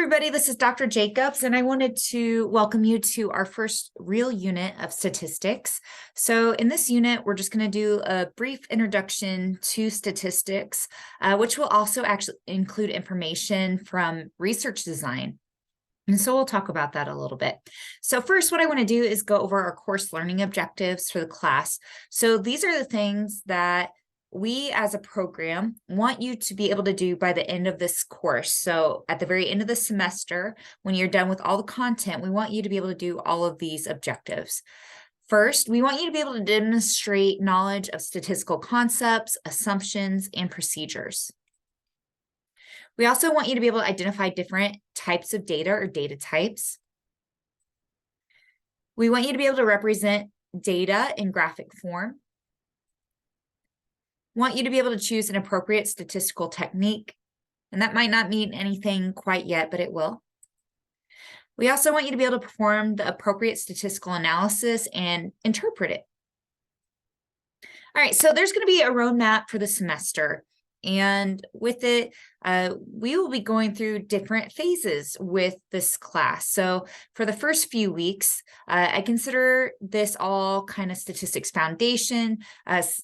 everybody, this is Dr. Jacobs, and I wanted to welcome you to our first real unit of statistics. So in this unit, we're just going to do a brief introduction to statistics, which will also actually include information from research design. And so we'll talk about that a little bit. So first, what I want to do is go over our course learning objectives for the class. So these are the things that we as a program want you to be able to do by the end of this course. So at the very end of the semester, when you're done with all the content, we want you to be able to do all of these objectives. First, we want you to be able to demonstrate knowledge of statistical concepts, assumptions, and procedures. We also want you to be able to identify different types of data or data types. We want you to be able to represent data in graphic form. Want you to be able to choose an appropriate statistical technique, and that might not mean anything quite yet, but it will. We also want you to be able to perform the appropriate statistical analysis and interpret it. All right, so there's going to be a roadmap for the semester. And with it, we will be going through different phases with this class. So for the first few weeks, I consider this all kind of statistics foundation.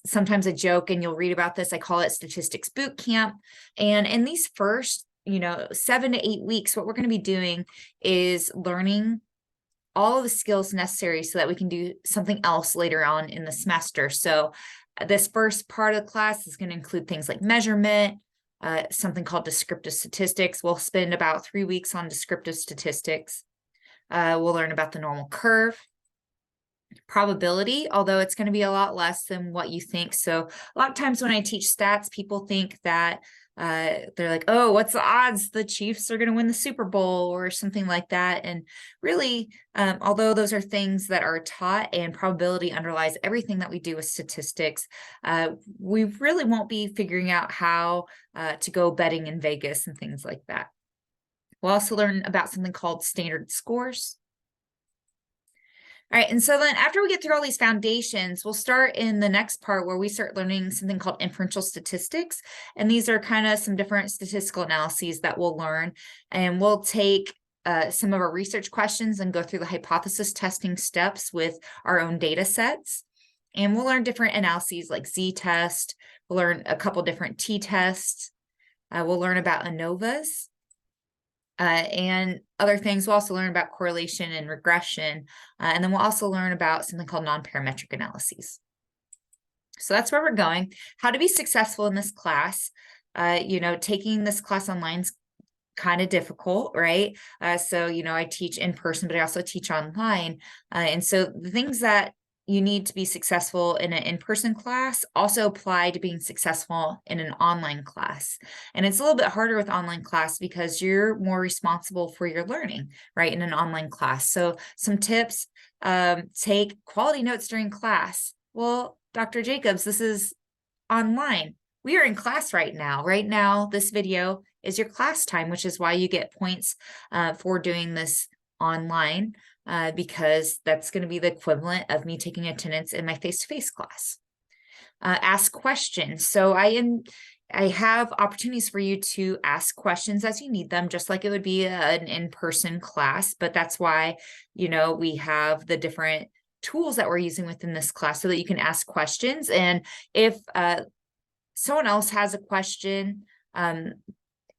Sometimes I joke, and you'll read about this, I call it statistics boot camp. And in these first, 7 to 8 weeks, what we're going to be doing is learning all of the skills necessary so that we can do something else later on in the semester. So this first part of the class is going to include things like measurement, something called descriptive statistics. We'll spend about 3 weeks on descriptive statistics. We'll learn about the normal curve, probability, although it's going to be a lot less than what you think. So a lot of times when I teach stats, people think that they're like, oh, what's the odds the Chiefs are going to win the Super Bowl or something like that? And really, although those are things that are taught and probability underlies everything that we do with statistics, we really won't be figuring out how to go betting in Vegas and things like that. We'll also learn about something called standard scores. All right, and so then after we get through all these foundations, we'll start in the next part where we start learning something called inferential statistics. And these are kind of some different statistical analyses that we'll learn. And we'll take some of our research questions and go through the hypothesis testing steps with our own data sets. And we'll learn different analyses like z-test. We'll learn a couple different t-tests. We'll learn about ANOVAs. And other things. We'll also learn about correlation and regression. And then we'll also learn about something called non-parametric analyses. So that's where we're going. How to be successful in this class. Taking this class online is kind of difficult, right? So I teach in person, but I also teach online. And so the things that you need to be successful in an in-person class also apply to being successful in an online class. And it's a little bit harder with online class because you're more responsible for your learning, right, in an online class. So some tips, take quality notes during class. Well, Dr. Jacobs, this is online. We are in class right now. Right now, this video is your class time, which is why you get points for doing this online. Because that's going to be the equivalent of me taking attendance in my face-to-face class. Ask questions. So I have opportunities for you to ask questions as you need them, just like it would be an in-person class. But that's why, we have the different tools that we're using within this class so that you can ask questions. And if someone else has a question,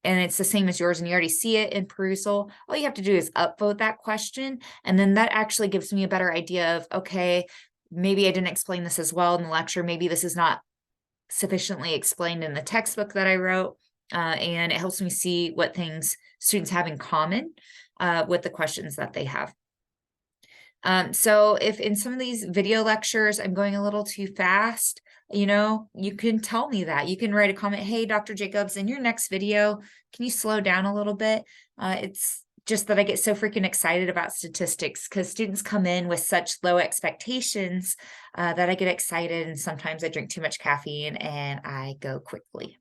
and it's the same as yours and you already see it in perusal, all you have to do is upvote that question. And then that actually gives me a better idea of, okay, maybe I didn't explain this as well in the lecture. Maybe this is not sufficiently explained in the textbook that I wrote. And it helps me see what things students have in common with the questions that they have. So if in some of these video lectures, I'm going a little too fast, you can tell me that. You can write a comment, hey, Dr. Jacobs, in your next video, can you slow down a little bit? It's just that I get so freaking excited about statistics because students come in with such low expectations that I get excited, and sometimes I drink too much caffeine and I go quickly.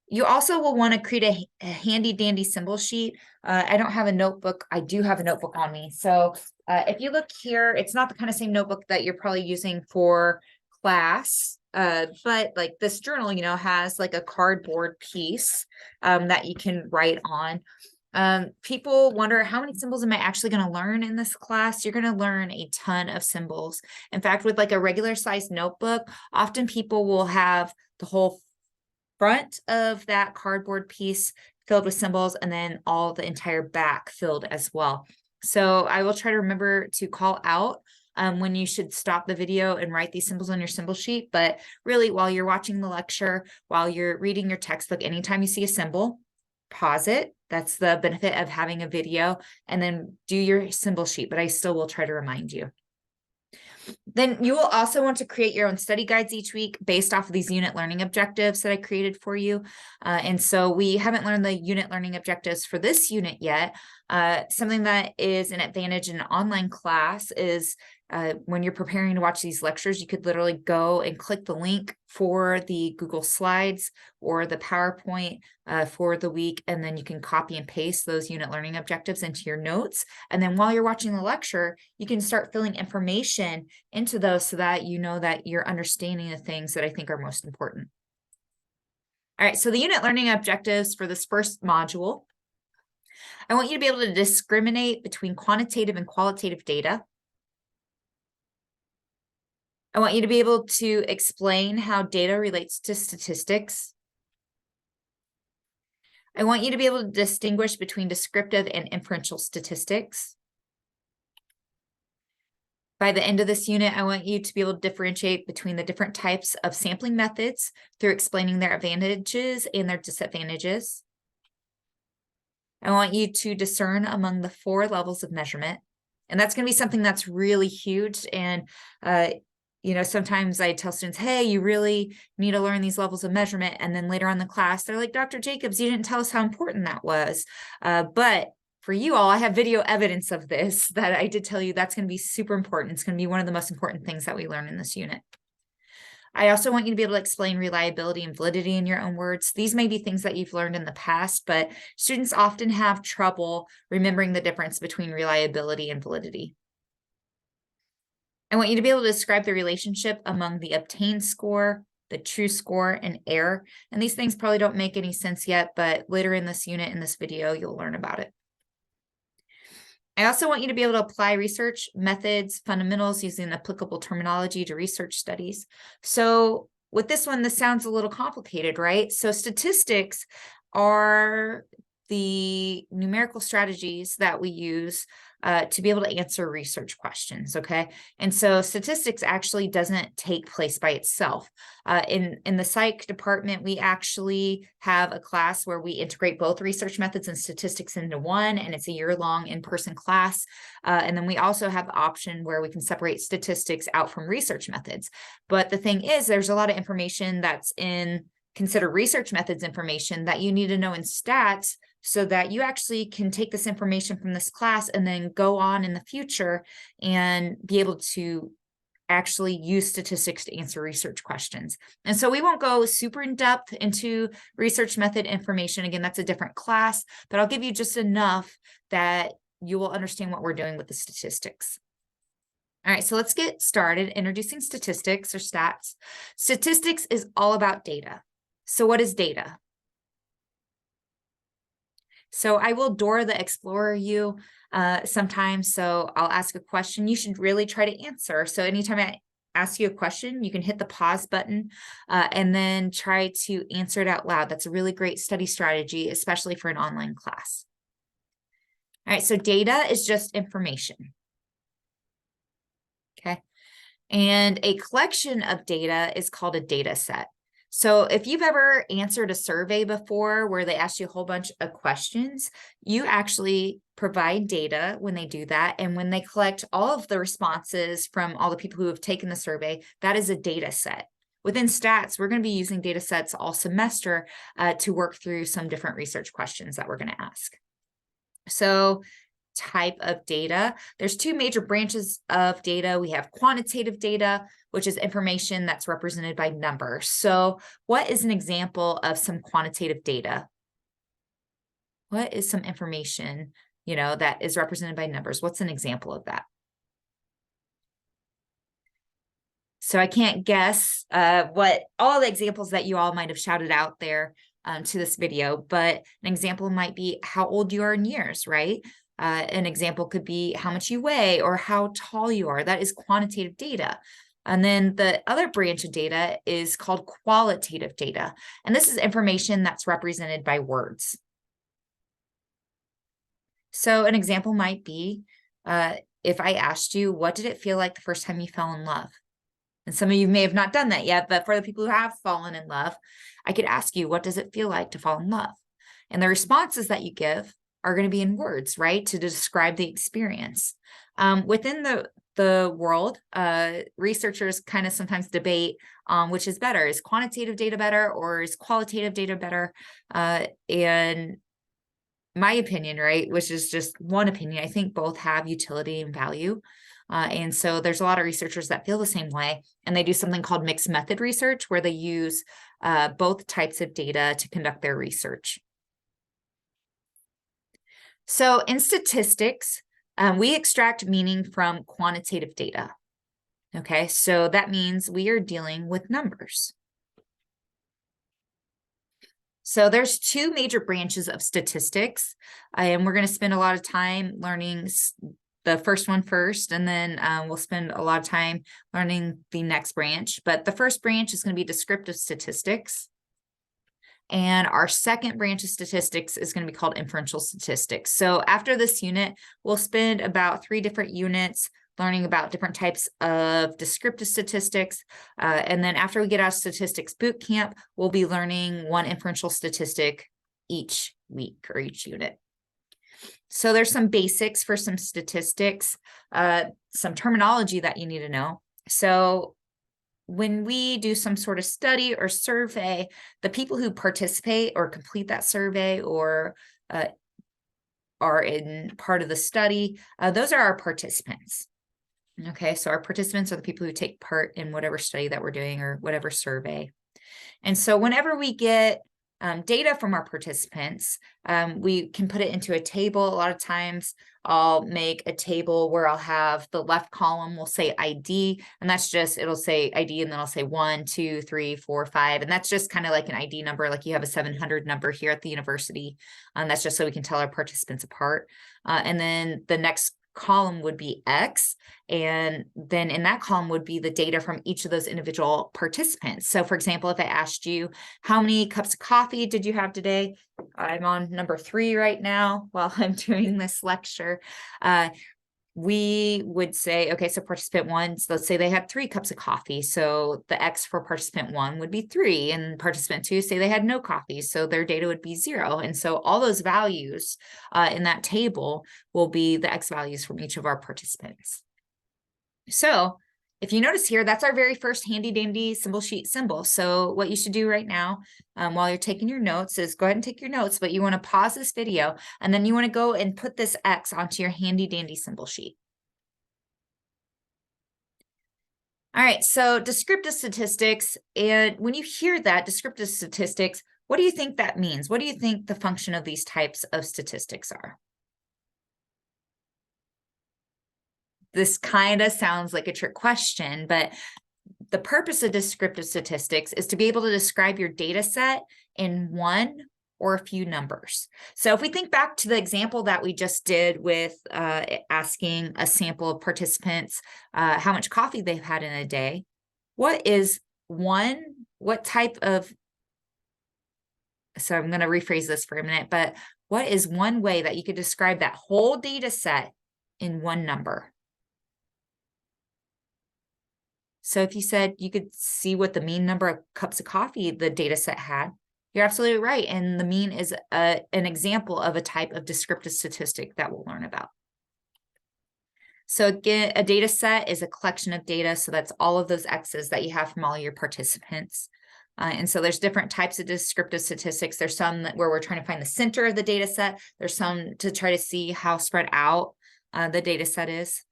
You also will want to create a handy dandy symbol sheet. I don't have a notebook. I do have a notebook on me. So if you look here, it's not the kind of same notebook that you're probably using for class, but like this journal, has like a cardboard piece that you can write on. People wonder, how many symbols am I actually going to learn in this class? You're going to learn a ton of symbols. In fact, with like a regular sized notebook, often people will have the whole front of that cardboard piece filled with symbols and then all the entire back filled as well. So I will try to remember to call out when you should stop the video and write these symbols on your symbol sheet. But really, while you're watching the lecture, while you're reading your textbook, anytime you see a symbol, pause it. That's the benefit of having a video, and then do your symbol sheet, but I still will try to remind you. Then you will also want to create your own study guides each week based off of these unit learning objectives that I created for you. And so we haven't learned the unit learning objectives for this unit yet. Something that is an advantage in an online class is when you're preparing to watch these lectures, you could literally go and click the link for the Google Slides or the PowerPoint for the week, and then you can copy and paste those unit learning objectives into your notes. And then while you're watching the lecture, you can start filling information into those so that you know that you're understanding the things that I think are most important. All right, so the unit learning objectives for this first module, I want you to be able to discriminate between quantitative and qualitative data. I want you to be able to explain how data relates to statistics. I want you to be able to distinguish between descriptive and inferential statistics. By the end of this unit, I want you to be able to differentiate between the different types of sampling methods through explaining their advantages and their disadvantages. I want you to discern among the 4 levels of measurement. And that's going to be something that's really huge. And you know, sometimes I tell students, hey, you really need to learn these levels of measurement. And then later on in the class, they're like, Dr. Jacobs, you didn't tell us how important that was. But for you all, I have video evidence of this that I did tell you that's going to be super important. It's going to be one of the most important things that we learn in this unit. I also want you to be able to explain reliability and validity in your own words. These may be things that you've learned in the past, but students often have trouble remembering the difference between reliability and validity. I want you to be able to describe the relationship among the obtained score, the true score, and error. And these things probably don't make any sense yet, but later in this unit, in this video, you'll learn about it. I also want you to be able to apply research methods, fundamentals using applicable terminology to research studies. So with this one, this sounds a little complicated, right? So statistics are the numerical strategies that we use to be able to answer research questions, okay? And so statistics actually doesn't take place by itself. In the psych department, we actually have a class where we integrate both research methods and statistics into one, and it's a year-long in-person class. And then we also have the option where we can separate statistics out from research methods. But the thing is, there's a lot of information that's in consider research methods information that you need to know in stats so that you actually can take this information from this class and then go on in the future and be able to actually use statistics to answer research questions. And so we won't go super in depth into research method information. Again, that's a different class, but I'll give you just enough that you will understand what we're doing with the statistics. All right, so let's get started introducing statistics or stats. Statistics is all about data. So what is data? So I will Dora the Explorer you sometimes. So I'll ask a question. You should really try to answer. So anytime I ask you a question, you can hit the pause button and then try to answer it out loud. That's a really great study strategy, especially for an online class. All right, so data is just information. Okay. And a collection of data is called a data set. So if you've ever answered a survey before where they ask you a whole bunch of questions, you actually provide data when they do that. And when they collect all of the responses from all the people who have taken the survey, that is a data set. Within stats, we're going to be using data sets all semester to work through some different research questions that we're going to ask. So type of data. There's 2 major branches of data. We have quantitative data, which is information that's represented by numbers. So what is an example of some quantitative data? What is some information, you know, that is represented by numbers? What's an example of that? So I can't guess what all the examples that you all might have shouted out there to this video, but an example might be how old you are in years, right? An example could be how much you weigh or how tall you are. That is quantitative data. And then the other branch of data is called qualitative data. And this is information that's represented by words. So an example might be if I asked you, what did it feel like the first time you fell in love? And some of you may have not done that yet, but for the people who have fallen in love, I could ask you, what does it feel like to fall in love? And the responses that you give are going to be in words, right? To describe the experience. Within the world, researchers kind of sometimes debate which is better. Is quantitative data better or is qualitative data better? And my opinion, right, which is just one opinion, I think both have utility and value. And so there's a lot of researchers that feel the same way, and they do something called mixed method research, where they use both types of data to conduct their research. So in statistics, we extract meaning from quantitative data. Okay, so that means we are dealing with numbers. So there's two major branches of statistics, and we're going to spend a lot of time learning the first one first, and then we'll spend a lot of time learning the next branch. But the first branch is going to be descriptive statistics. And our second branch of statistics is going to be called inferential statistics. So after this unit, we'll spend about 3 different units learning about different types of descriptive statistics. And then after we get out of statistics boot camp, we'll be learning 1 inferential statistic each week or each unit. So there's some basics for some statistics, some terminology that you need to know. So when we do some sort of study or survey, the people who participate or complete that survey or are in part of the study, those are our participants. Okay, so our participants are the people who take part in whatever study that we're doing or whatever survey. And so whenever we get data from our participants, we can put it into a table. A lot of times I'll make a table where I'll have the left column will say ID, and that's just, it'll say ID, and then I'll say 1, 2, 3, 4, 5. And that's just kind of like an ID number, like you have a 700 number here at the university. That's just so we can tell our participants apart. And then the next column would be X, and then in that column would be the data from each of those individual participants. So for example, if I asked you, how many cups of coffee did you have today? I'm on number 3 right now while I'm doing this lecture. We would say, okay, so participant 1, so let's say they had 3 cups of coffee. So the X for participant 1 would be 3, and participant 2 say they had no coffee. So their data would be 0. And so all those values in that table will be the X values from each of our participants. So if you notice here, that's our very first handy dandy symbol sheet symbol. So what you should do right now while you're taking your notes is go ahead and take your notes, but you want to pause this video and then you want to go and put this X onto your handy dandy symbol sheet. All right, so descriptive statistics, and when you hear that, descriptive statistics, what do you think that means? What do you think the function of these types of statistics are? This kind of sounds like a trick question, but the purpose of descriptive statistics is to be able to describe your data set in 1 or a few numbers. So if we think back to the example that we just did with asking a sample of participants how much coffee they've had in a day, what type of, so I'm going to rephrase this for a minute, but what is one way that you could describe that whole data set in 1 number? So if you said you could see what the mean number of cups of coffee the data set had, you're absolutely right. And the mean is an example of a type of descriptive statistic that we'll learn about. So again, a data set is a collection of data. So that's all of those X's that you have from all your participants. And so there's different types of descriptive statistics. There's some where we're trying to find the center of the data set. There's some to try to see how spread out the data set is.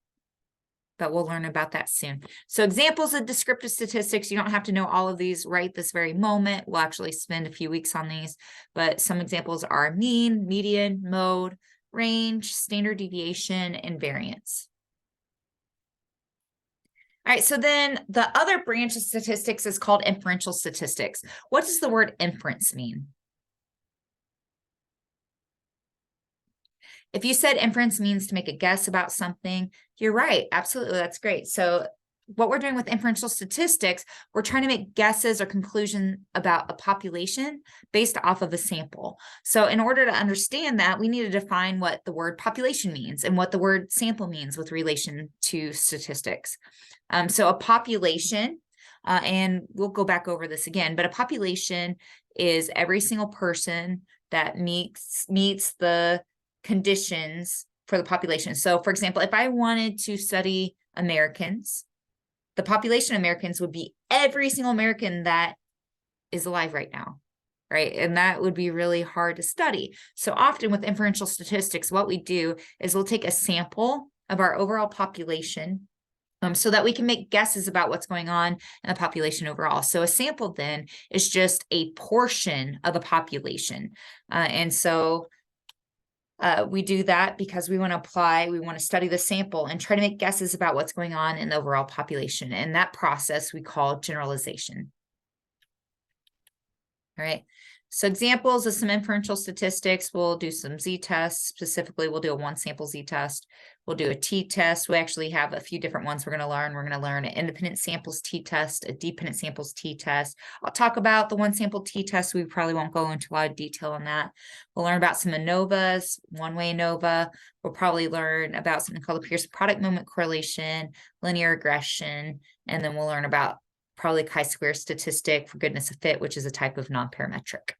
But we'll learn about that soon. So examples of descriptive statistics, you don't have to know all of these right this very moment. We'll actually spend a few weeks on these, but some examples are mean, median, mode, range, standard deviation, and variance. All right, so then the other branch of statistics is called inferential statistics. What does the word inference mean? If you said inference means to make a guess about something, you're right. Absolutely. That's great. So what we're doing with inferential statistics, we're trying to make guesses or conclusions about a population based off of a sample. So in order to understand that, we need to define what the word population means and what the word sample means with relation to statistics. So a population, and we'll go back over this again, but a population is every single person that meets the conditions for the population. So for example, if I wanted to study Americans, the population of Americans would be every single American that is alive right now, right? And that would be really hard to study. So often with inferential statistics, what we do is we'll take a sample of our overall population so that we can make guesses about what's going on in the population overall. So a sample then is just a portion of the population. And so we do that because we want to study the sample and try to make guesses about what's going on in the overall population. And that process we call generalization. All right. So examples of some inferential statistics, we'll do some z-tests. Specifically, we'll do a one sample z-test. We'll do a t-test. We actually have a few different ones we're going to learn. We're going to learn an independent samples t-test, a dependent samples t-test. I'll talk about the one sample t-test. We probably won't go into a lot of detail on that. We'll learn about some ANOVAs, one-way ANOVA. We'll probably learn about something called the Pearson product moment correlation, linear regression, and then we'll learn about probably chi-square statistic for goodness of fit, which is a type of non-parametric.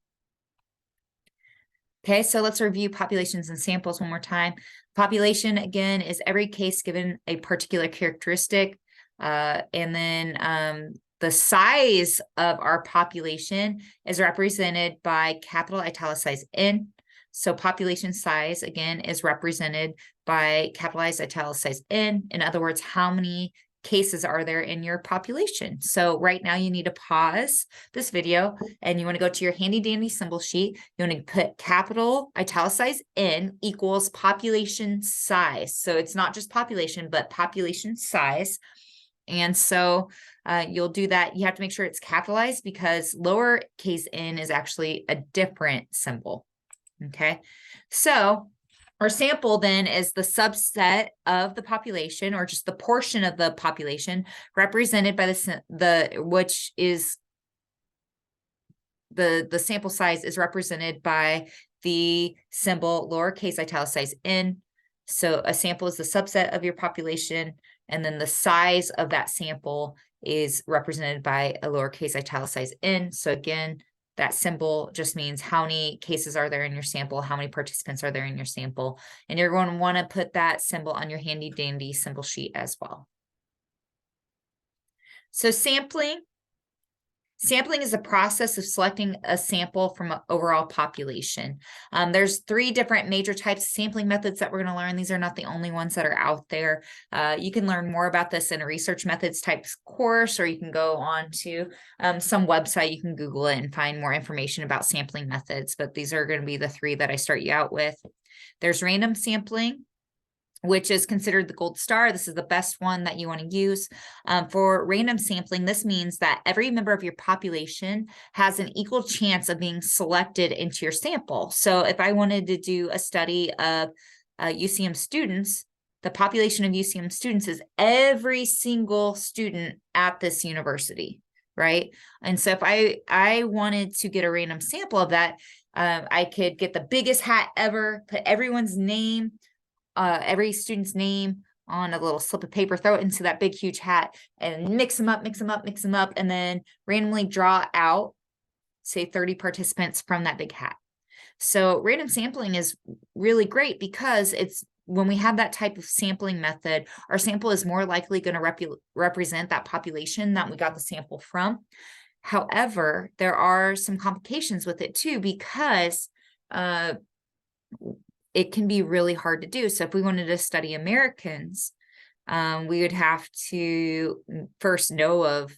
Okay, so let's review populations and samples one more time. Population, again, is every case given a particular characteristic. And then the size of our population is represented by capital italicized N. So population size, again, is represented by capitalized italicized N. In other words, how many cases are there in your population? So right now you need to pause this video and you want to go to your handy dandy symbol sheet. You want to put capital italicized N equals population size. So it's not just population, but population size. And so you'll do that. You have to make sure it's capitalized because lowercase n is actually a different symbol. Okay, so our sample then is the subset of the population, or just the portion of the population represented by which is the sample size is represented by the symbol lowercase italicized n. So a sample is the subset of your population, and then the size of that sample is represented by a lowercase italicized n. So again, that symbol just means how many cases are there in your sample, how many participants are there in your sample, and you're going to want to put that symbol on your handy dandy symbol sheet as well. So sampling is the process of selecting a sample from an overall population. There's 3 different major types of sampling methods that we're going to learn. These are not the only ones that are out there. You can learn more about this in a research methods type course, or you can go on to some website. You can Google it and find more information about sampling methods, but these are going to be the 3 that I start you out with. There's random sampling, which is considered the gold star. This is the best one that you want to use. For random sampling, this means that every member of your population has an equal chance of being selected into your sample. So if I wanted to do a study of UCM students, the population of UCM students is every single student at this university, right? And so if I wanted to get a random sample of that, I could get the biggest hat ever, put everyone's name, every student's name on a little slip of paper, throw it into that big, huge hat, and mix them up, and then randomly draw out, say, 30 participants from that big hat. So random sampling is really great because it's when we have that type of sampling method, our sample is more likely going to represent that population that we got the sample from. However, there are some complications with it too, because it can be really hard to do. So if we wanted to study Americans, we would have to first know of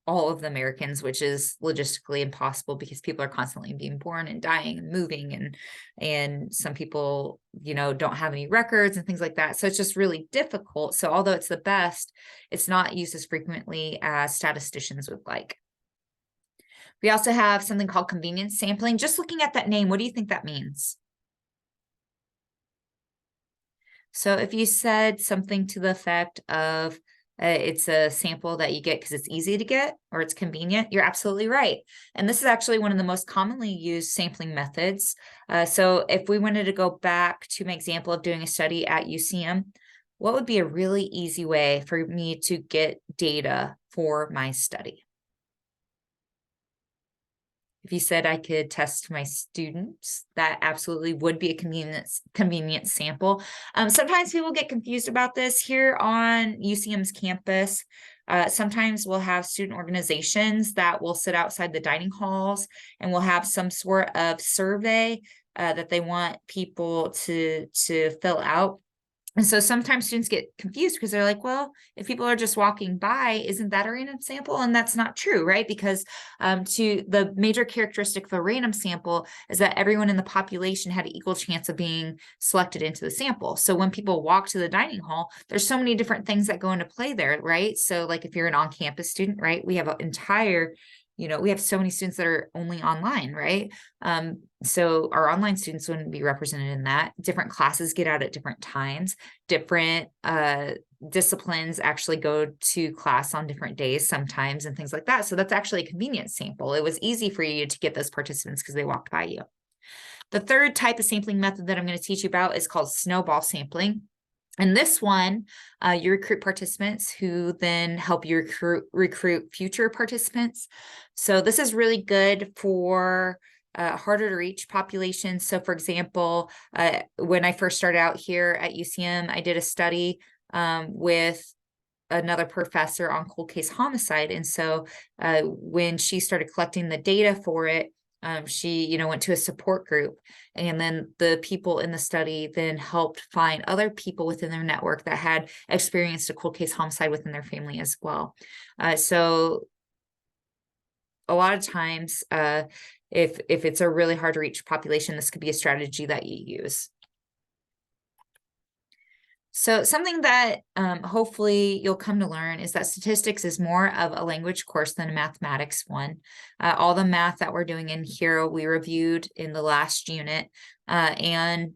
all of the Americans, which is logistically impossible because people are constantly being born and dying and moving, and some people, don't have any records and things like that. So it's just really difficult. So although it's the best, it's not used as frequently as statisticians would like. We also have something called convenience sampling. Just looking at that name, what do you think that means? So if you said something to the effect of, it's a sample that you get because it's easy to get or it's convenient, you're absolutely right. And this is actually one of the most commonly used sampling methods. So if we wanted to go back to my example of doing a study at UCM, what would be a really easy way for me to get data for my study? If you said I could test my students, that absolutely would be a convenient sample. Sometimes people get confused about this here on UCM's campus. Sometimes we'll have student organizations that will sit outside the dining halls and we'll have some sort of survey that they want people to fill out. And so sometimes students get confused because they're like, well, if people are just walking by, isn't that a random sample? And that's not true, right? Because to the major characteristic of a random sample is that everyone in the population had an equal chance of being selected into the sample. So when people walk to the dining hall, there's so many different things that go into play there, right? So like if you're an on-campus student, right, we have an entire, we have so many students that are only online, right? So our online students wouldn't be represented in that. Different classes get out at different times. Different disciplines actually go to class on different days sometimes and things like that. So that's actually a convenient sample. It was easy for you to get those participants because they walked by you. The third type of sampling method that I'm going to teach you about is called snowball sampling. And this one, you recruit participants who then help you recruit future participants. So this is really good for harder to reach populations. So for example, when I first started out here at UCM, I did a study with another professor on cold case homicide. And so when she started collecting the data for it, she, went to a support group, and then the people in the study then helped find other people within their network that had experienced a cold case homicide within their family as well. So a lot of times, if it's a really hard to reach population, this could be a strategy that you use. So something that hopefully you'll come to learn is that statistics is more of a language course than a mathematics one. All the math that we're doing in here, we reviewed in the last unit, and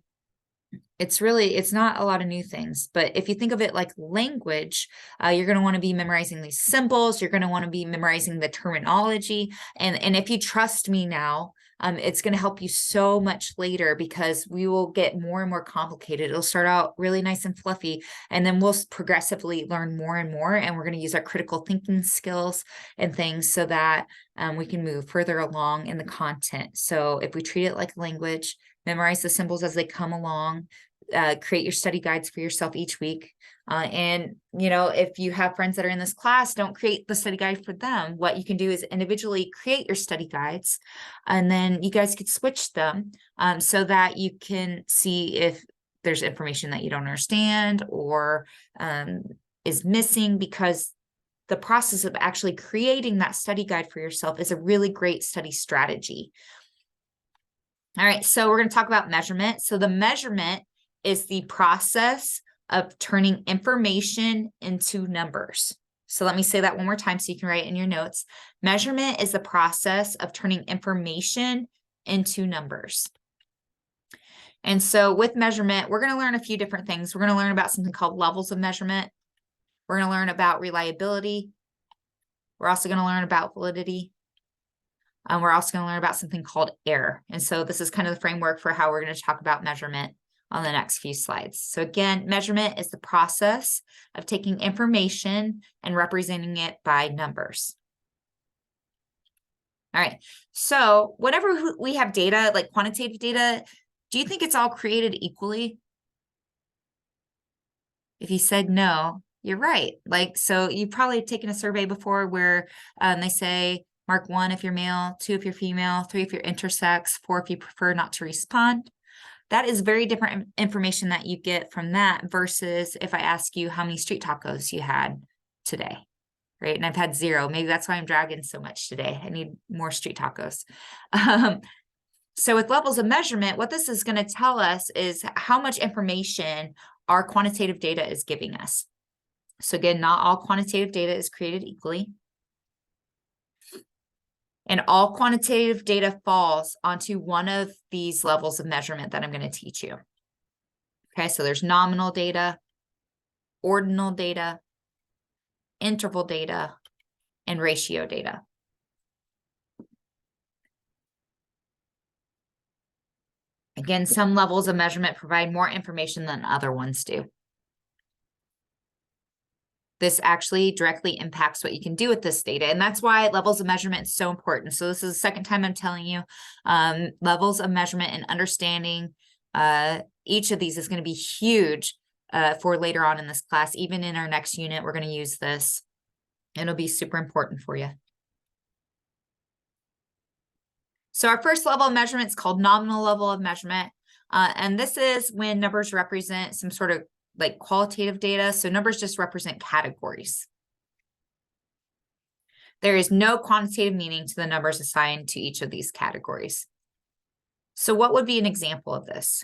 it's not a lot of new things. But if you think of it like language, you're going to want to be memorizing these symbols. You're going to want to be memorizing the terminology. And if you trust me now, it's going to help you so much later because we will get more and more complicated. It'll start out really nice and fluffy, and then we'll progressively learn more and more. And we're going to use our critical thinking skills and things so that we can move further along in the content. So if we treat it like language, memorize the symbols as they come along, create your study guides for yourself each week. And, if you have friends that are in this class, don't create the study guide for them. What you can do is individually create your study guides, and then you guys could switch them so that you can see if there's information that you don't understand or is missing, because the process of actually creating that study guide for yourself is a really great study strategy. All right, so we're going to talk about measurement. So the measurement is the process of turning information into numbers. So let me say that one more time so you can write it in your notes. Measurement is the process of turning information into numbers. And so with measurement, we're going to learn a few different things. We're going to learn about something called levels of measurement. We're going to learn about reliability. We're also going to learn about validity. We're also going to learn about something called error. And so this is kind of the framework for how we're going to talk about measurement on the next few slides. So again, measurement is the process of taking information and representing it by numbers. All right, so whenever we have data, like quantitative data, do you think it's all created equally? If you said no, you're right. So you've probably taken a survey before where they say, mark 1 if you're male, 2 if you're female, 3 if you're intersex, 4 if you prefer not to respond. That is very different information that you get from that versus if I ask you how many street tacos you had today, right? And I've had 0. Maybe that's why I'm dragging so much today. I need more street tacos. So with levels of measurement, what this is going to tell us is how much information our quantitative data is giving us. So again, not all quantitative data is created equally. And all quantitative data falls onto one of these levels of measurement that I'm going to teach you. Okay, so there's nominal data, ordinal data, interval data, and ratio data. Again, some levels of measurement provide more information than other ones do. This actually directly impacts what you can do with this data. And that's why levels of measurement is so important. So this is the second time I'm telling you, levels of measurement and understanding each of these is going to be huge for later on in this class. Even in our next unit, we're going to use this. It'll be super important for you. So our first level of measurement is called nominal level of measurement. And this is when numbers represent some sort of like qualitative data. So numbers just represent categories. There is no quantitative meaning to the numbers assigned to each of these categories. So what would be an example of this?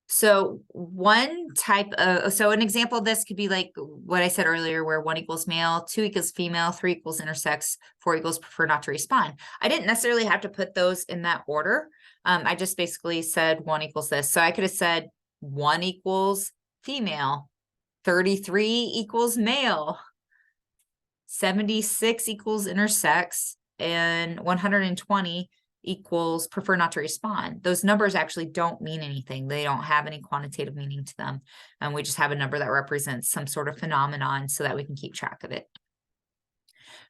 So an example of this could be like what I said earlier, where 1 equals male, 2 equals female, 3 equals intersex, 4 equals prefer not to respond. I didn't necessarily have to put those in that order. I just basically said 1 equals this. So I could have said 1 equals female, 33 equals male, 76 equals intersex, and 120 equals prefer not to respond. Those numbers actually don't mean anything. They don't have any quantitative meaning to them. And we just have a number that represents some sort of phenomenon so that we can keep track of it.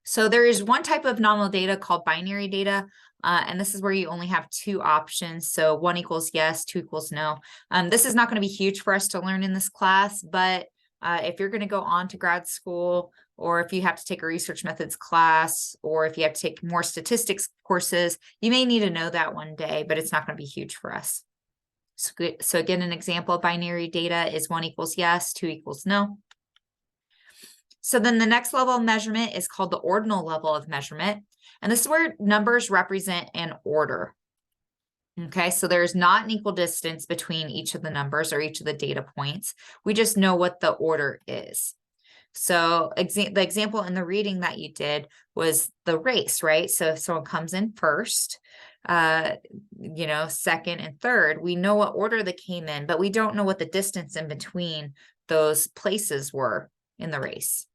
So there is one type of nominal data called binary data. And this is where you only have 2 options. So 1 equals yes, 2 equals no. This is not going to be huge for us to learn in this class, but if you're going to go on to grad school, or if you have to take a research methods class, or if you have to take more statistics courses, you may need to know that one day, but it's not going to be huge for us. So again, an example of binary data is 1 equals yes, 2 equals no. So then the next level of measurement is called the ordinal level of measurement. And this is where numbers represent an order. Okay, so there's not an equal distance between each of the numbers or each of the data points. We just know what the order is. So the example in the reading that you did was the race, right? So if someone comes in first, second and third, we know what order they came in, but we don't know what the distance in between those places were in the race.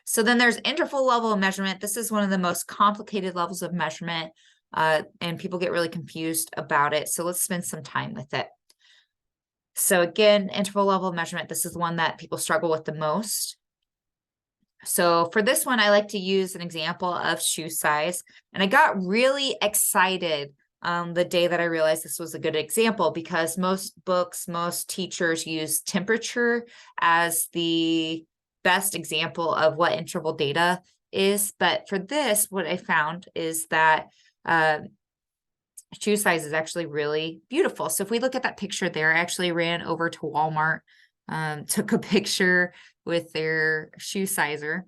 So then there's interval level of measurement. This is one of the most complicated levels of measurement, and people get really confused about it. So let's spend some time with it. So again, interval level of measurement, this is the one that people struggle with the most. So for this one, I like to use an example of shoe size. And I got really excited the day that I realized this was a good example, because most books, most teachers use temperature as the best example of what interval data is. But for this, what I found is that shoe size is actually really beautiful. So if we look at that picture there, I actually ran over to Walmart, took a picture with their shoe sizer,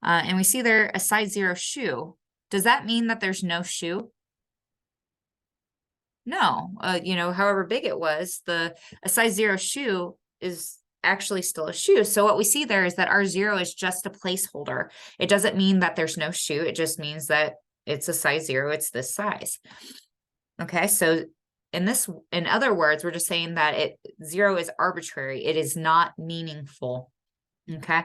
and we see there a size 0 shoe. Does that mean that there's no shoe? No, however big it was, a size 0 shoe is actually still a shoe. So what we see there is that our 0 is just a placeholder. It doesn't mean that there's no shoe. It just means that it's a size 0. It's this size. Okay, so in other words, we're just saying that 0 is arbitrary. It is not meaningful. Okay,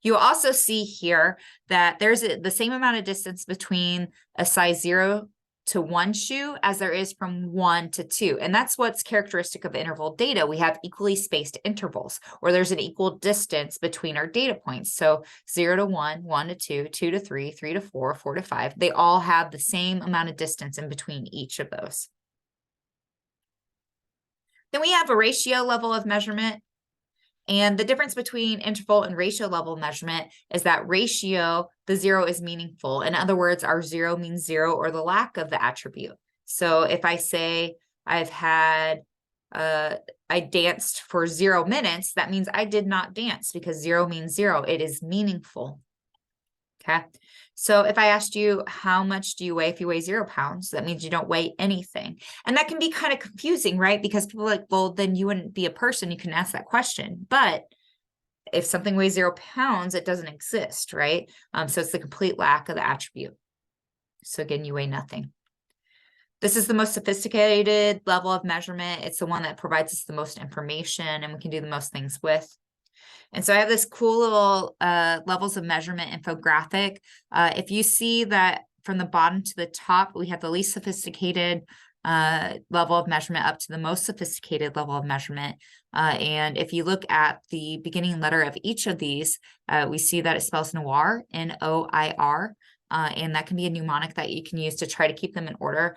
you also see here that there's the same amount of distance between a size 0 to 1 shoe as there is from 1 to 2. And that's what's characteristic of interval data. We have equally spaced intervals, or there's an equal distance between our data points. So 0 to 1, 1 to 2, 2 to 3, 3 to 4, 4 to 5. They all have the same amount of distance in between each of those. Then we have a ratio level of measurement. And the difference between interval and ratio level measurement is that ratio, the 0 is meaningful. In other words, our 0 means 0 or the lack of the attribute. So if I say I danced for 0 minutes, that means I did not dance, because 0 means 0. It is meaningful. Okay. So if I asked you, how much do you weigh if you weigh 0 pounds? That means you don't weigh anything. And that can be kind of confusing, right? Because people are like, well, then you wouldn't be a person. You can ask that question. But if something weighs 0 pounds, it doesn't exist, right? So it's the complete lack of the attribute. So again, you weigh nothing. This is the most sophisticated level of measurement. It's the one that provides us the most information and we can do the most things with. And so I have this cool little levels of measurement infographic. If you see that from the bottom to the top, we have the least sophisticated level of measurement up to the most sophisticated level of measurement. And if you look at the beginning letter of each of these, we see that it spells Noir, N-O-I-R. And that can be a mnemonic that you can use to try to keep them in order.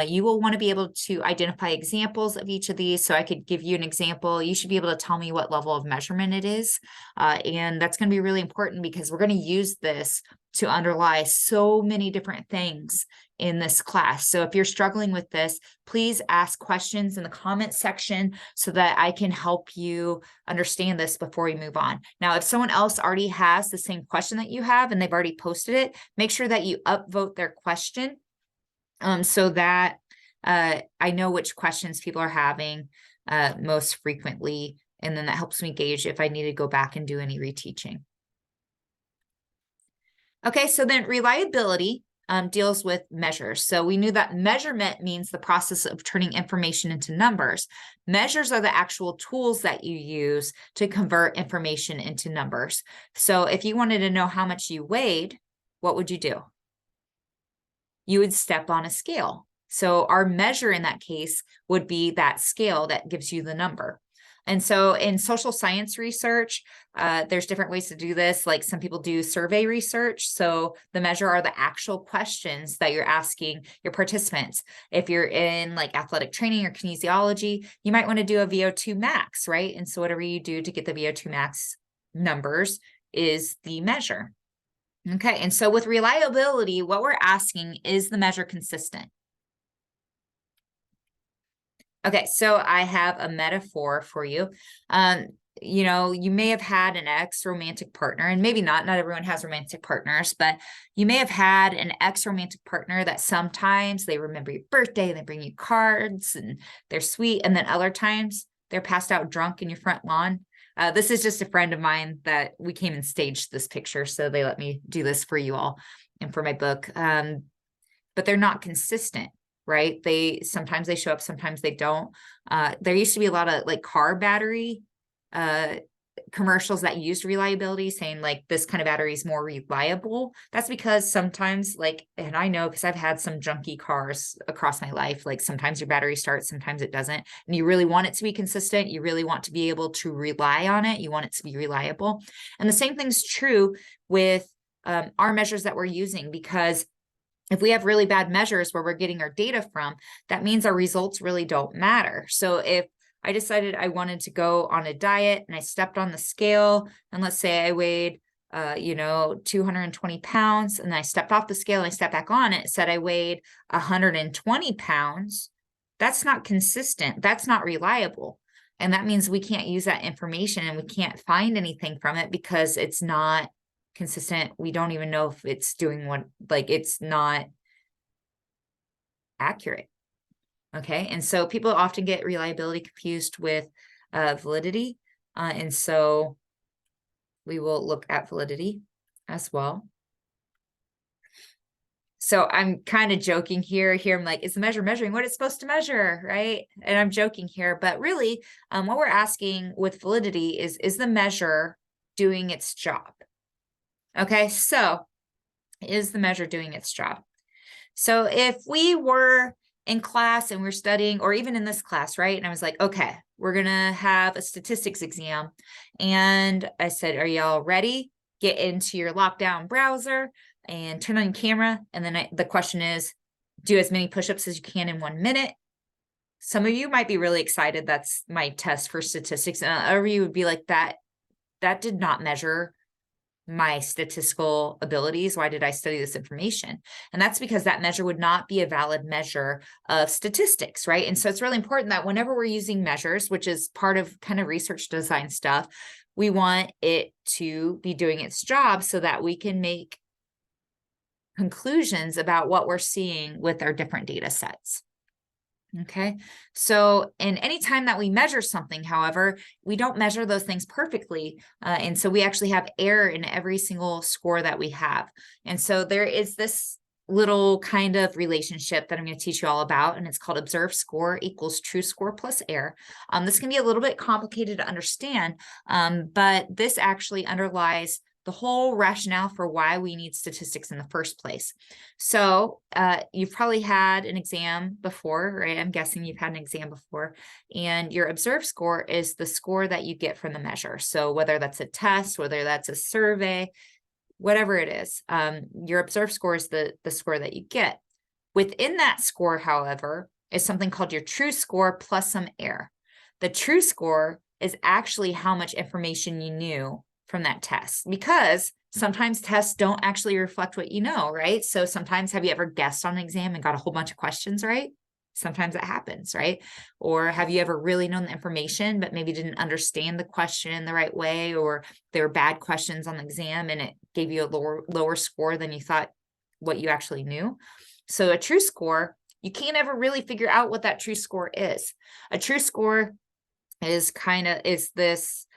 You will want to be able to identify examples of each of these. So I could give you an example. You should be able to tell me what level of measurement it is. And that's going to be really important because we're going to use this to underlie so many different things in this class. So if you're struggling with this, please ask questions in the comment section so that I can help you understand this before we move on. Now, if someone else already has the same question that you have and they've already posted it, make sure that you upvote their question so that I know which questions people are having most frequently. And then that helps me gauge if I need to go back and do any reteaching. Okay, so then reliability deals with measures. So we knew that measurement means the process of turning information into numbers. Measures are the actual tools that you use to convert information into numbers. So if you wanted to know how much you weighed, what would you do? You would step on a scale. So our measure in that case would be that scale that gives you the number. And so in social science research, there's different ways to do this. Like some people do survey research. So the measure are the actual questions that you're asking your participants. If you're in like athletic training or kinesiology, you might want to do a VO2 max, right? And so whatever you do to get the VO2 max numbers is the measure. Okay, and so with reliability, what we're asking is the measure consistent? Okay, so I have a metaphor for you. You know, you may have had an ex-romantic partner, and maybe not everyone has romantic partners, but you may have had an ex-romantic partner that sometimes they remember your birthday and they bring you cards and they're sweet, and then other times they're passed out drunk in your front lawn. This is just a friend of mine that we came and staged this picture, so they let me do this for you all and for my book. But they're not consistent, right? Sometimes they show up, sometimes they don't. There used to be a lot of like car battery commercials that used reliability, saying like this kind of battery is more reliable. That's because sometimes, like, and I know because I've had some junky cars across my life, like sometimes your battery starts, sometimes it doesn't, and you really want it to be consistent. You really want to be able to rely on it. You want it to be reliable. And the same thing's true with our measures that we're using, because if we have really bad measures where we're getting our data from, that means our results really don't matter. So if I decided I wanted to go on a diet and I stepped on the scale, and let's say I weighed, 220 pounds, and I stepped off the scale and I stepped back on it, said I weighed 120 pounds, that's not consistent. That's not reliable. And that means we can't use that information and we can't find anything from it because it's not consistent. We don't even know if it's doing what, like, it's not accurate. Okay, and so people often get reliability confused with validity. And so we will look at validity as well. So I'm kind of joking here. I'm like, is the measure measuring what it's supposed to measure, right? And I'm joking here, but really what we're asking with validity is the measure doing its job? Okay, so is the measure doing its job? So if we were in class and we're studying, or even in this class, right? And I was like, okay, we're going to have a statistics exam. And I said, are y'all ready? Get into your lockdown browser and turn on your camera. And then the question is, do as many push-ups as you can in 1 minute. Some of you might be really excited. That's my test for statistics. And other of you would be like, that did not measure my statistical abilities. Why did I study this information? And that's because that measure would not be a valid measure of statistics, right? And so it's really important that whenever we're using measures, which is part of kind of research design stuff, we want it to be doing its job so that we can make conclusions about what we're seeing with our different data sets. Okay, so in any time that we measure something, however, we don't measure those things perfectly. And so we actually have error in every single score that we have. And so there is this little kind of relationship that I'm going to teach you all about, and it's called observed score equals true score plus error. This can be a little bit complicated to understand, but this actually underlies the whole rationale for why we need statistics in the first place. So you've probably had an exam before, right? I'm guessing you've had an exam before, and your observed score is the score that you get from the measure. So whether that's a test, whether that's a survey, whatever it is, your observed score is the score that you get. Within that score, however, is something called your true score plus some error. The true score is actually how much information you knew from that test, because sometimes tests don't actually reflect what you know, right? So sometimes, have you ever guessed on an exam and got a whole bunch of questions right? Sometimes that happens, right? Or have you ever really known the information, but maybe didn't understand the question in the right way, or there were bad questions on the exam and it gave you a lower score than you thought what you actually knew? So a true score, you can't ever really figure out what that true score is. A true score is this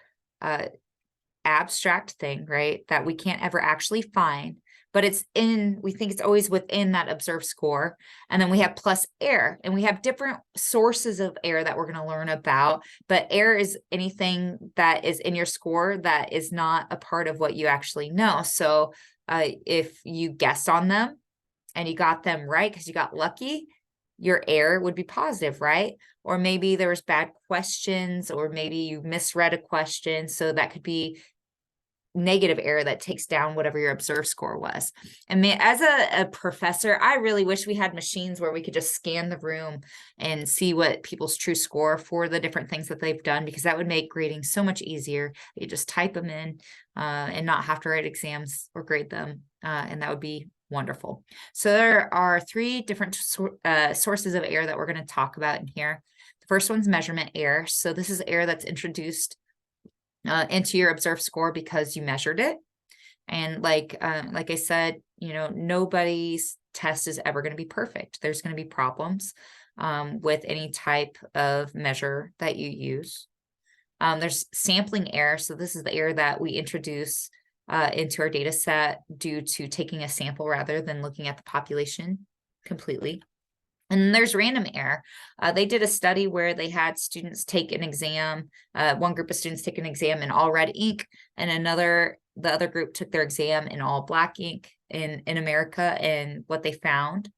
abstract thing, right, that we can't ever actually find, but we think it's always within that observed score. And then we have plus error, and we have different sources of error that we're going to learn about, but error is anything that is in your score that is not a part of what you actually know. So if you guessed on them and you got them right because you got lucky, your error would be positive, right? Or maybe there was bad questions, or maybe you misread a question, so that could be negative error that takes down whatever your observed score was. And as a professor, I really wish we had machines where we could just scan the room and see what people's true score for the different things that they've done, because that would make grading so much easier. You just type them in and not have to write exams or grade them, and that would be wonderful. So there are 3 different sources of error that we're going to talk about in here. The first one's measurement error. So this is error that's introduced into your observed score because you measured it. And like I said, nobody's test is ever going to be perfect. There's going to be problems with any type of measure that you use. There's sampling error. So this is the error that we introduce into our data set due to taking a sample rather than looking at the population completely. And then there's random error. They did a study where they had students take an exam. One group of students take an exam in all red ink, and the other group took their exam in all black ink in America. And what they found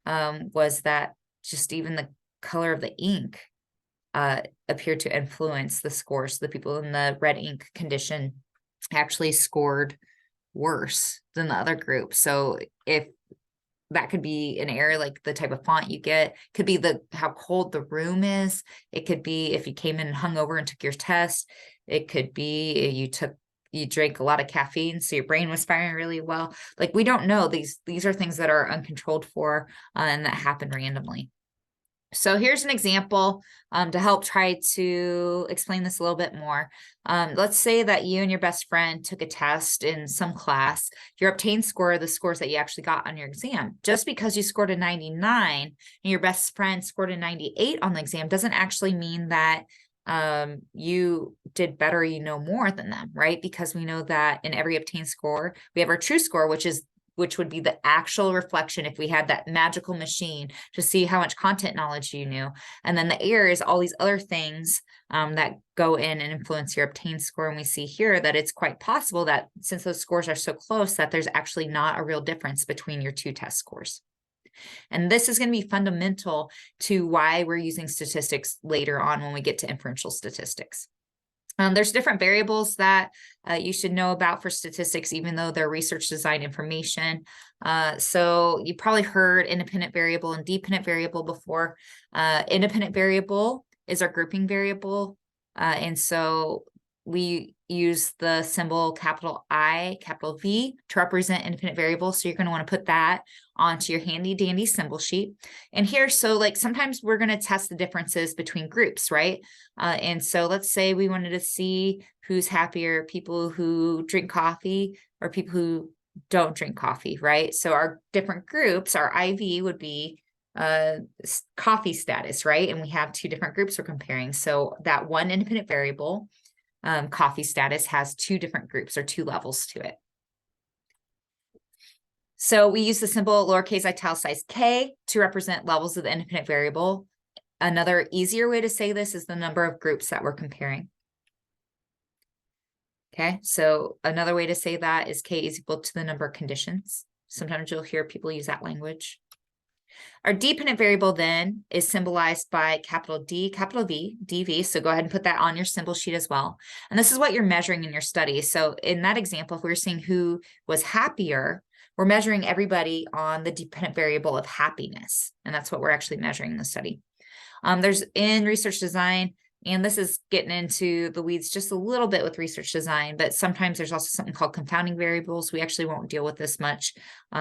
was that just even the color of the ink appeared to influence the scores. The people in the red ink condition actually scored worse than the other group. So if that could be an error, like the type of font you get, could be how cold the room is. It could be if you came in hungover and took your test. It could be you drank a lot of caffeine, so your brain was firing really well. Like, we don't know. These are things that are uncontrolled for and that happen randomly. So here's an example to help try to explain this a little bit more. Let's say that you and your best friend took a test in some class. Your obtained score are the scores that you actually got on your exam. Just because you scored a 99 and your best friend scored a 98 on the exam doesn't actually mean that you did better, more than them, right? Because we know that in every obtained score, we have our true score, which would be the actual reflection if we had that magical machine to see how much content knowledge you knew. And then the error is all these other things that go in and influence your obtained score. And we see here that it's quite possible that since those scores are so close, that there's actually not a real difference between your 2 test scores. And this is going to be fundamental to why we're using statistics later on when we get to inferential statistics. There's different variables that you should know about for statistics, even though they're research design information. So you probably heard independent variable and dependent variable before. Independent variable is our grouping variable. And so we use the symbol capital I, capital V to represent independent variables. So you're going to want to put that onto your handy dandy symbol sheet. And here, so like sometimes we're going to test the differences between groups, right? And so let's say we wanted to see who's happier, people who drink coffee or people who don't drink coffee, right? So our different groups, our IV would be coffee status, right? And we have 2 different groups we're comparing. So that one independent variable, coffee status, has 2 different groups or 2 levels to it. So we use the symbol lowercase italicized k to represent levels of the independent variable. Another easier way to say this is the number of groups that we're comparing. Okay, so another way to say that is k is equal to the number of conditions. Sometimes you'll hear people use that language. Our dependent variable then is symbolized by capital D, capital V, dv. So go ahead and put that on your symbol sheet as well. And this is what you're measuring in your study. So in that example, if we were seeing who was happier, we're measuring everybody on the dependent variable of happiness. And that's what we're actually measuring in the study. There's in research design, and this is getting into the weeds just a little bit with research design, but sometimes there's also something called confounding variables. We actually won't deal with this much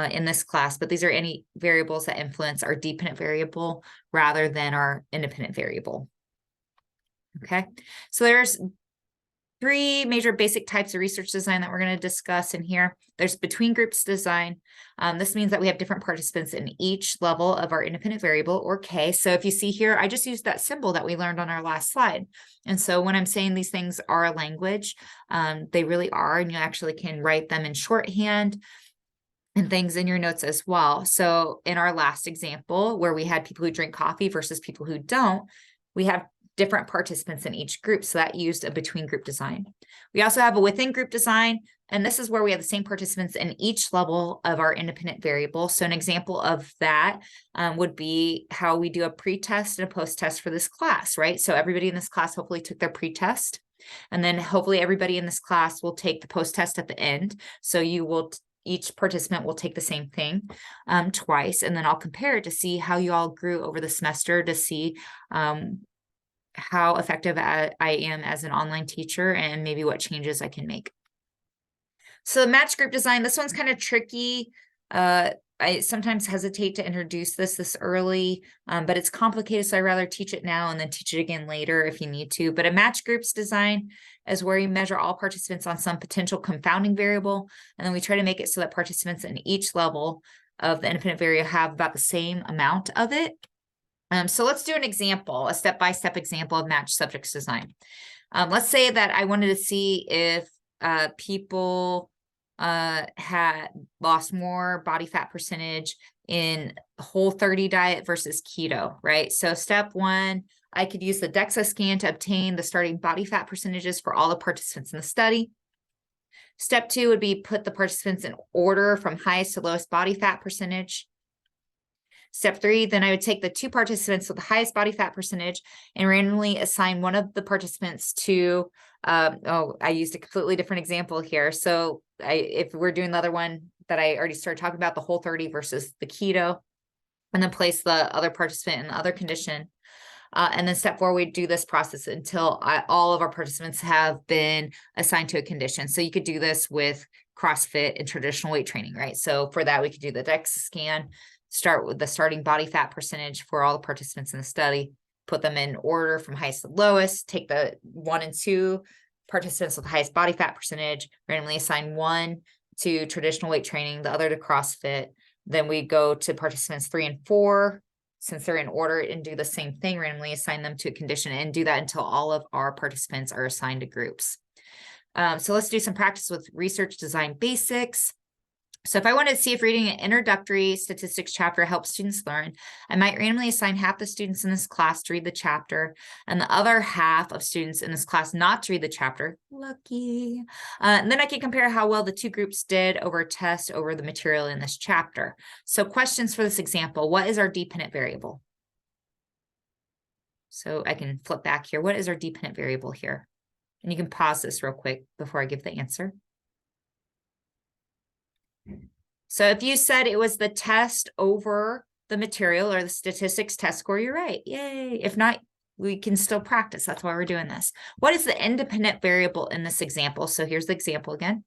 in this class, but these are any variables that influence our dependent variable rather than our independent variable. Okay, so there's three major basic types of research design that we're going to discuss in here. There's between groups design. This means that we have different participants in each level of our independent variable, or K. So if you see here, I just used that symbol that we learned on our last slide. And so when I'm saying these things are a language, they really are, and you actually can write them in shorthand and things in your notes as well. So in our last example, where we had people who drink coffee versus people who don't, we have different participants in each group. So that used a between group design. We also have a within group design, and this is where we have the same participants in each level of our independent variable. So an example of that would be how we do a pre-test and a post-test for this class, right? So everybody in this class hopefully took their pre-test, and then hopefully everybody in this class will take the post-test at the end. So you will each participant will take the same thing twice, and then I'll compare it to see how you all grew over the semester, to see how effective I am as an online teacher and maybe what changes I can make. So the match group design, this one's kind of tricky. I sometimes hesitate to introduce this early, but it's complicated, so I'd rather teach it now and then teach it again later if you need to. But a match groups design is where you measure all participants on some potential confounding variable, and then we try to make it so that participants in each level of the independent variable have about the same amount of it. So let's do an example, a step-by-step example of match subjects design. Let's say that I wanted to see if people had lost more body fat percentage in Whole30 diet versus keto, right? So step one, I could use the DEXA scan to obtain the starting body fat percentages for all the participants in the study. Step two would be put the participants in order from highest to lowest body fat percentage. Step three, then I would take the two participants with the highest body fat percentage and randomly assign one of the participants to, I used a completely different example here. So if we're doing the other one that I already started talking about, the Whole30 versus the keto, and then place the other participant in the other condition. And then step four, we do this process until all of our participants have been assigned to a condition. So you could do this with CrossFit and traditional weight training, right? So for that, we could do the DEXA scan, start with the starting body fat percentage for all the participants in the study, put them in order from highest to lowest, take the 1 and 2 participants with the highest body fat percentage, randomly assign one to traditional weight training, the other to CrossFit. Then we go to participants 3 and 4, since they're in order, and do the same thing, randomly assign them to a condition, and do that until all of our participants are assigned to groups. So let's do some practice with research design basics. So if I wanted to see if reading an introductory statistics chapter helps students learn, I might randomly assign half the students in this class to read the chapter and the other half of students in this class not to read the chapter. Lucky. And then I can compare how well the two groups did over a test over the material in this chapter. So questions for this example: what is our dependent variable? So I can flip back here. What is our dependent variable here? And you can pause this real quick before I give the answer. So if you said it was the test over the material or the statistics test score, you're right. Yay. If not, we can still practice. That's why we're doing this. What is the independent variable in this example? So here's the example again.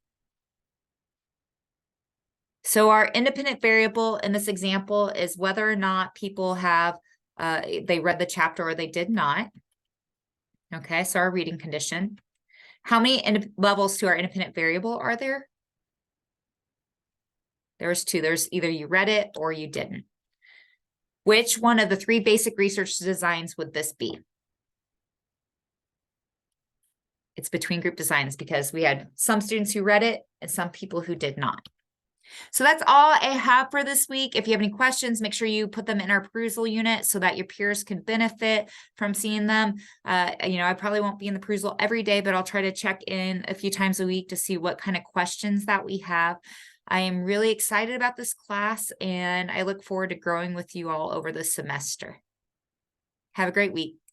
So our independent variable in this example is whether or not people have, they read the chapter or they did not. Okay, so our reading condition. How many levels to our independent variable are there? There's 2. There's either you read it or you didn't. Which one of the 3 basic research designs would this be? It's between group designs because we had some students who read it and some people who did not. So that's all I have for this week. If you have any questions, make sure you put them in our perusal unit so that your peers can benefit from seeing them. I probably won't be in the perusal every day, but I'll try to check in a few times a week to see what kind of questions that we have. I am really excited about this class, and I look forward to growing with you all over the semester. Have a great week.